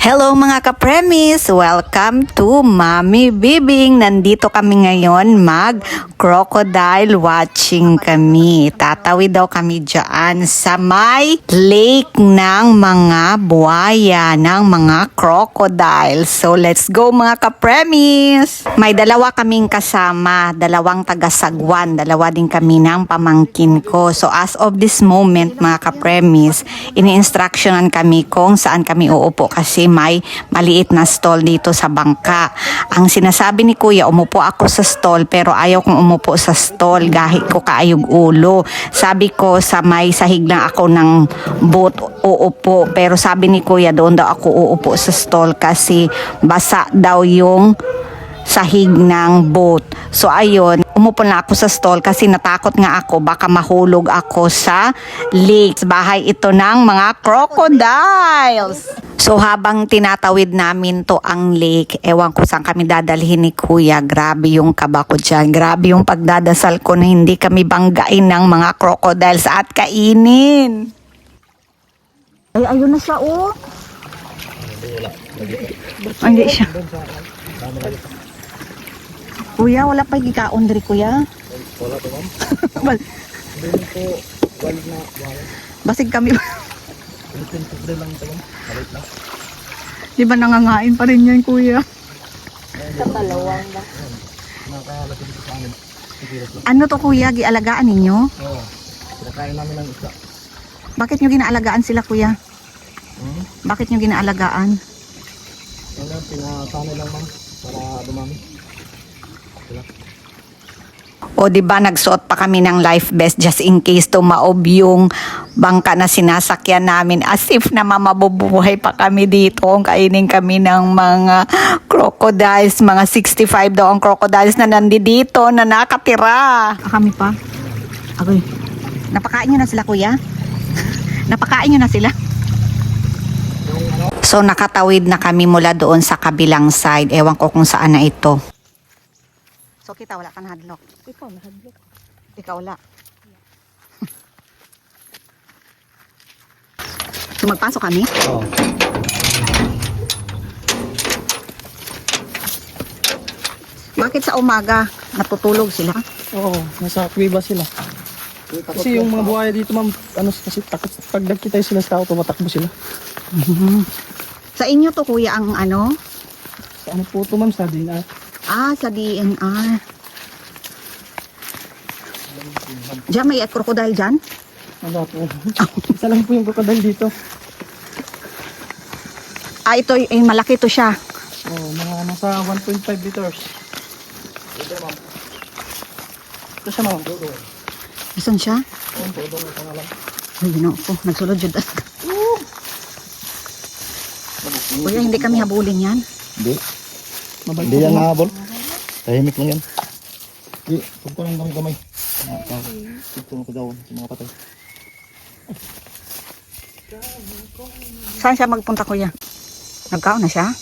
Hello mga ka-premis! Welcome to Mami Bibing! Nandito kami ngayon mag-crocodile watching kami. Tatawid daw kami dyan sa may lake ng mga buhaya, ng mga crocodile. So let's go mga ka-premis! May dalawa kaming kasama, dalawang taga-Sagwan, dalawa din kami ng pamangkin ko. So as of this moment mga ka-premis, ini-instructionan kami kung saan kami uupo kasi may maliit na stall dito sa bangka. Ang sinasabi ni Kuya, umupo ako sa stall pero ayaw kong umupo sa stall gahit ko kaayog ulo. Sabi ko sa may sahig lang ako ng boat uupo, pero sabi ni Kuya doon daw ako uupo sa stall kasi basa daw yung sahig ng boat. So ayun, umupo na ako sa stall kasi natakot nga ako baka mahulog ako sa lake. Bahay ito ng mga crocodiles. So habang tinatawid namin to ang lake, ewan ko saan kami dadalhin ni Kuya. Grabe yung kaba ko dyan. Grabe yung pagdadasal ko na hindi kami banggain ng mga crocodiles at kainin. Ay, ayun na siya oh. Hindi siya. Kuya, wala pa gikaon diri Kuya. Wala pa ma'am. Hindi po walid na buhaya. Basig kami. Pinipinto lang ito ma'am. Malit na. Di ba nangangain pa rin yan Kuya? Sa kalawang ba? Nakakalapit dito sa amin. Ano to Kuya, gialagaan ninyo? Oo. Kinakain namin ng isda. Bakit nyo ginaalagaan sila Kuya? Bakit nyo ginaalagaan? Ano, pinasanay lang ma'am. Para dumami. O di ba nagsuot pa kami ng life vest just in case tumaob yung bangka na sinasakyan namin, as if na mabubuhay pa kami dito kung kainin kami ng mga crocodiles. Mga 65 daw ang crocodiles na nandito na nakatira. Kami pa? Agoy. Napakain nyo na sila Kuya? Napakain nyo na sila? So nakatawid na kami mula doon sa kabilang side. Ewan ko kung saan na ito. So kita wala kang hadlock. Ikaw nahadlok. Ikaw wala. So magpasok kami? Oo. Bakit sa umaga natutulog sila? Oo, nasa kuweba sila. Kasi yung mga buhaya dito ma'am, ano kasi takot pag nagkita sila sa tao, tumatakbo sila. Sa inyo to Kuya ang ano? Sa ano po ito ma'am, sa DNR. Ah, sa DNR. Diyan may crocodile dyan? Ano po? Isa lang po yung crocodile dito. Ah, ito yung malaki to siya. Oo, mga nasa 1.5 liters. Ito ma'am. Ito siya ma'am. Saan siya? Oo, todo ang pangalan. Ay, ginoo ko. Nagsulod yun. Kuya, hindi kami habulin yan. Hindi. Hindi yan nahabol. Tahimik lang yan. Hindi, huwag ko lang kamay. Ito mo ko daw sa mga patay. Saan siya magpunta Kuya? Nagkaon na siya?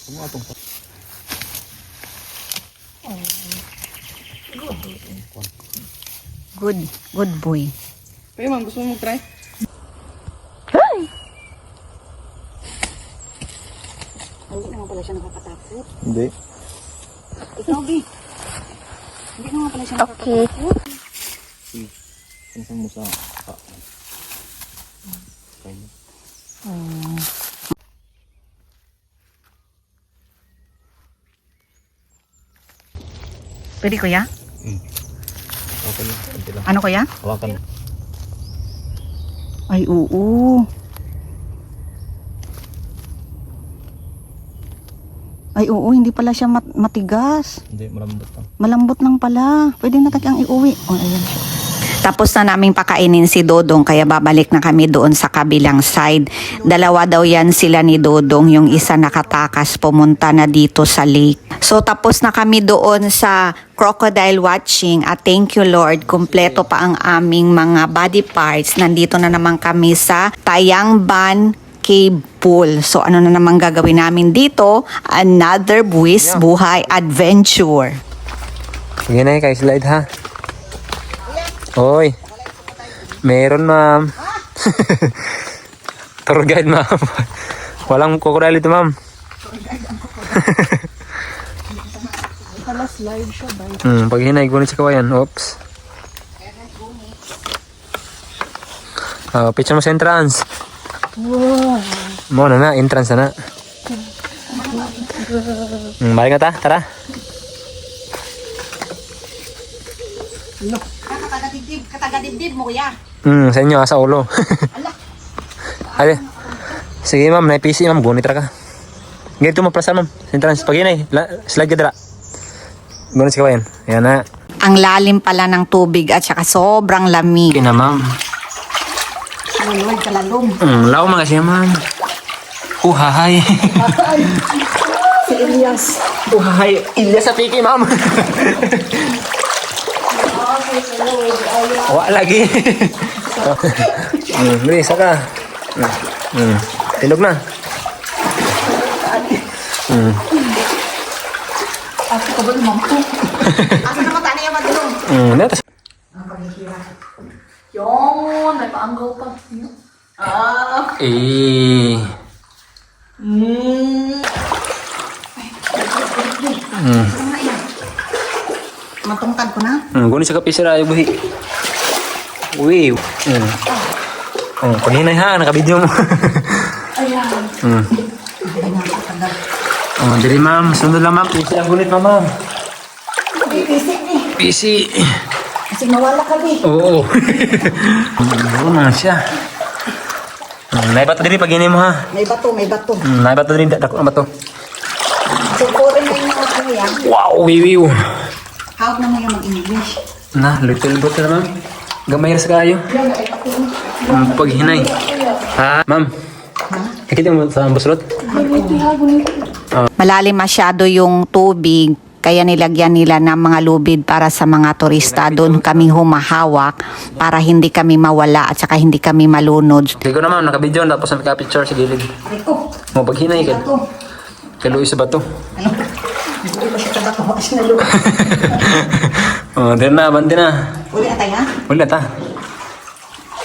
Sumatong pa. Good boy. Kaya ma'am, gusto mo mag-try? Hindi naman pala siya nakakatakot. Hindi. Ikaw, Bi. Hindi naman pala siya nakakatakot. Pinsan mo sa Pwede Kuya? Hawakan mo. Kunti lang. Ano Kuya? Hawakan mo. Ay, oo. Ay, oo. Hindi pala siya matigas. Hindi, malambot lang. Malambot lang pala. Pwede na tagang iuwi. Oh, ayan siya. Tapos na naming pakainin si Dodong kaya babalik na kami doon sa kabilang side. Dalawa daw yan sila ni Dodong. Yung isa nakatakas pumunta na dito sa lake. So tapos na kami doon sa crocodile watching at thank you Lord, kumpleto pa ang aming mga body parts. Nandito na naman kami sa Tayangban Cave Pool. So ano na naman gagawin namin dito? Another buwis buhay adventure. Sige na kay slide ha. Hoy. Meron ma'am. Tour guide, ma'am. Walang crocodile ito, ma'am. Pala slide siya ba? Pag hinay, gunit sa kawayan. Oops. Picture mo sa entrance. Wow. Mo na entrance na. Balik na ta, tara. Katagadibdib mo kuya. Sa inyo, sa ulo. Ay, sige ma'am, na PC ma'am, gunit ra ka. Ganito mo plaza ma'am, sa entrance. Pag hinay, slide ka dira. Gunit sa kawayan. Ayan na. Ang lalim pala ng tubig at saka sobrang lamig. Okay na ma'am. Luluwag ka lalong. Lao mga siya ma'am. Uhahay. Si Elias. Uhahay. Ilya sa piki ma'am. Wala lagi. Bilis ka. Tilog na. Ako ka ba lumampo? Asa na mata niya madulong? Netas. Yun, may paanggaw pa. Eh. Matungkad ko na. Gunit sa kapisira yung buhi. Uy. Paninay ha, nakabidyo mo. Ayan. Dali ma'am, sunod lang ma'am. PC ang gunit ma'am. PC. Kasi nawala kami. Oo. Oo na siya. Naibato diri pag mo ha. May bato, may bato. Naibato diri, dako na bato. Sukurin na yung mga kuya. Wow, wiwiw. Hawag na mo yung mag-English. Na, little bit na ma'am. Gamay sa kayo. Pag hinay. Ha? Ma'am. Nakita mo sa buslot? Malalim masyado yung tubig. Kaya nilagyan nila ng mga lubid para sa mga turista. Doon kami humahawak para hindi kami mawala at saka hindi kami malunod. Sige ko na ma'am, nakabidyo. Tapos na picture sa gilid. Rico, Mo pag hinay ka. bato. Kaluwi sa bato. Ano? Hindi pa siya sa bato. Kasi nalunod. Din na, bandi na. Uli na tayo. Wala ta.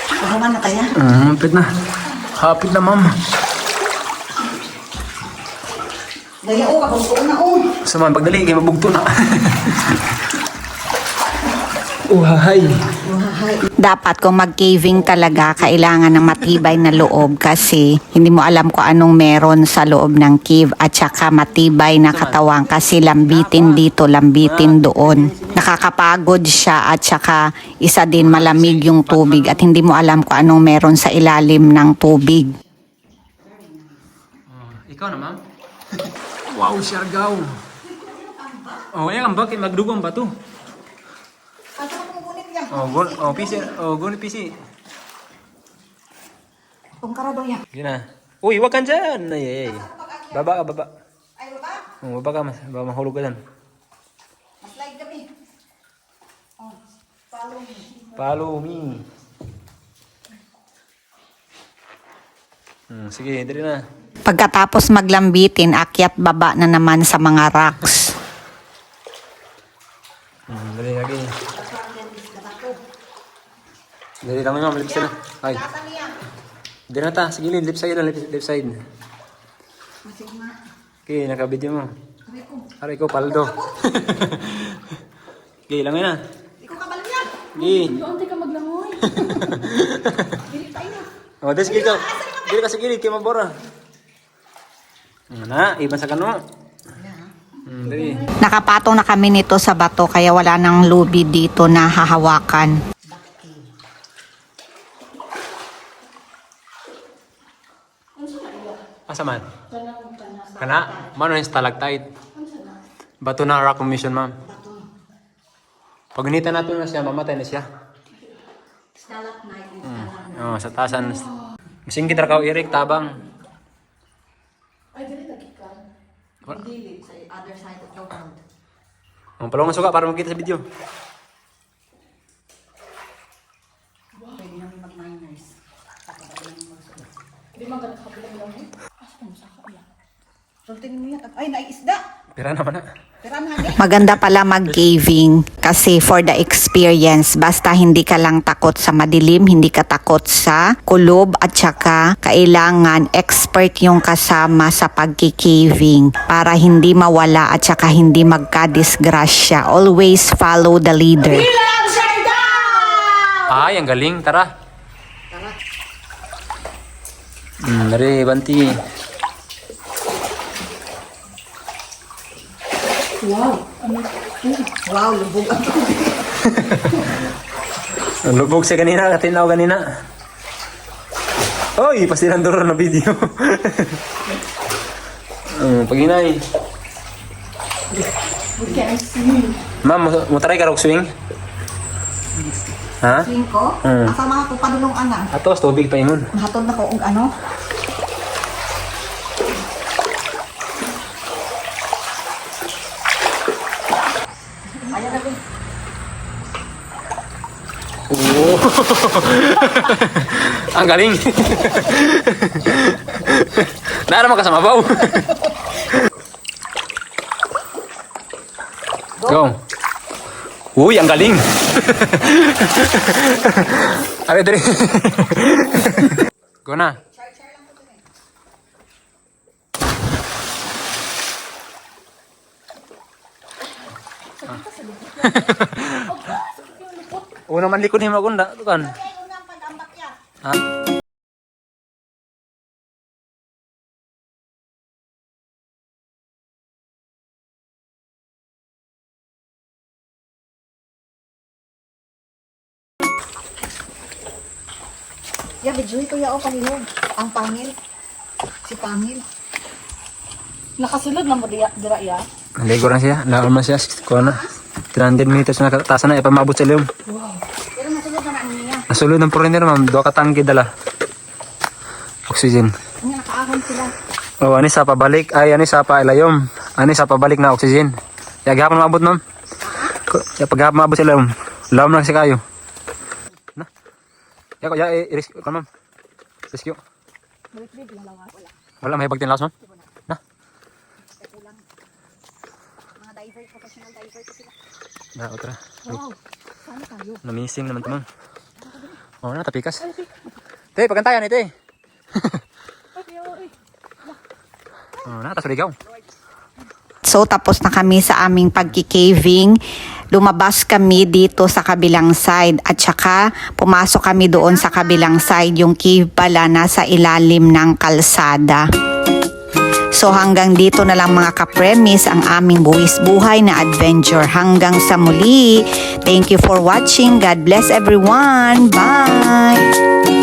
Pahaman na tayo. Hapit na. Hapit na ma'am. Dali o, kabugtuon na o. Sa man, pagdali, kayo mabugto na. Uhahay. Dapat kung mag-caving talaga, kailangan ng matibay na loob kasi hindi mo alam kung anong meron sa loob ng cave at saka matibay na katawan kasi lambitin dito, lambitin doon. Nakakapagod siya at saka isa din malamig yung tubig at hindi mo alam kung anong meron sa ilalim ng tubig. Ikaw na ma'am? Wow, siargaw. Yan ang bakit magdugong ba to? PC. Gunit PC. Kung karado yan. Sige na. Uy, wag ka dyan. Ay. Baba ka, baba. Ay, baba. Baba ka, baka mahulog ka dyan. Slide kami. Oh, follow me. Follow me. Sige, dali na. Pagkatapos maglambitin, akyat baba na naman sa mga rocks. Dali lagi. Dali lang ma'am, left side. Ay. Dali na ta, sige left side lang, left side. Okay, nakabidyo mo. Aray ko, paldo. Okay, lang na. Ikaw kabalo yan. Okay. Yung ka maglangoy. Dali sige ka. Dali ka sa gilid, kayo mabora. Na, iban sa kano. Dali. Nakapatong na kami nito sa bato kaya wala nang lubid dito na hahawakan. Asa man? Kana? Mano yung stalactite? Bato na rock formation, ma'am. Pag initan natin na siya, mamatay na siya. Sa tasan. Masingkit ra ka, Eric, tabang. Ay, dili lagi ka. Dilid sa other side of the world. Palungan suka para makita sa video. Pwede namin mag-miners. Di man ganun kapilang lang eh. Asa mo sa kaya? Sultin mo yan. Ay, naiisda! Pira naman na. Maganda pala mag-caving kasi for the experience, basta hindi ka lang takot sa madilim, hindi ka takot sa kulob at saka kailangan expert yung kasama sa pagki-caving para hindi mawala at saka hindi magka-disgrasya. Always follow the leader. Ay, ang galing. Tara. Dari, banti. Wow, lubog ang Lubog siya kanina, katinaw kanina. Oy, pasilandor na video. Paginay. We can't see. Ma'am, mo try ka rog swing? Ha? swing ko. Asa mga ko padulong anak. Atos, tubig pa ingon. Mahatod na ko og ano. Oo. Ang galing. Nara ka sa mabaw. Go. Uy, ang galing. Are dere. Go na. Una man likod ni magunda, kan. Ha? Ya, bijuy ko ya o palihog. Ang pangil. Si pangil. Nakasulod na mo dira ya. Ligo na siya. Laon man siya. Kuha na. 300 meters na taas na. Ipamabot sa liom. Pero nasulod na niya. Nasulod ng foreigner, ma'am. Dua ka tangki dala. Oxygen. Nga nakaahon sila. Oh, ani sa pabalik. Ay, ani sa pailayom. Ani sa pabalik na oxygen. Ya, gahapon maabot, ma'am. Ya, paghapon maabot sa liom. Laom lang si kayo. Na. Ya, i-rescue ka, ma'am. Rescue. Wala, may bagtin laos, ma'am. Na. Mga diver, professional diver ko sila. Na, otra. Wow. Saan tayo? Na-missing naman ito, ma'am. Oh, na, tapikas. Te, pagantayan ito eh. Oh, na, tas ligaw. So tapos na kami sa aming pagki-caving. Lumabas kami dito sa kabilang side at saka pumasok kami doon sa kabilang side. Yung cave pala nasa ilalim ng kalsada. So hanggang dito na lang mga ka-premise ang aming buwis buhay na adventure. Hanggang sa muli. Thank you for watching. God bless everyone. Bye!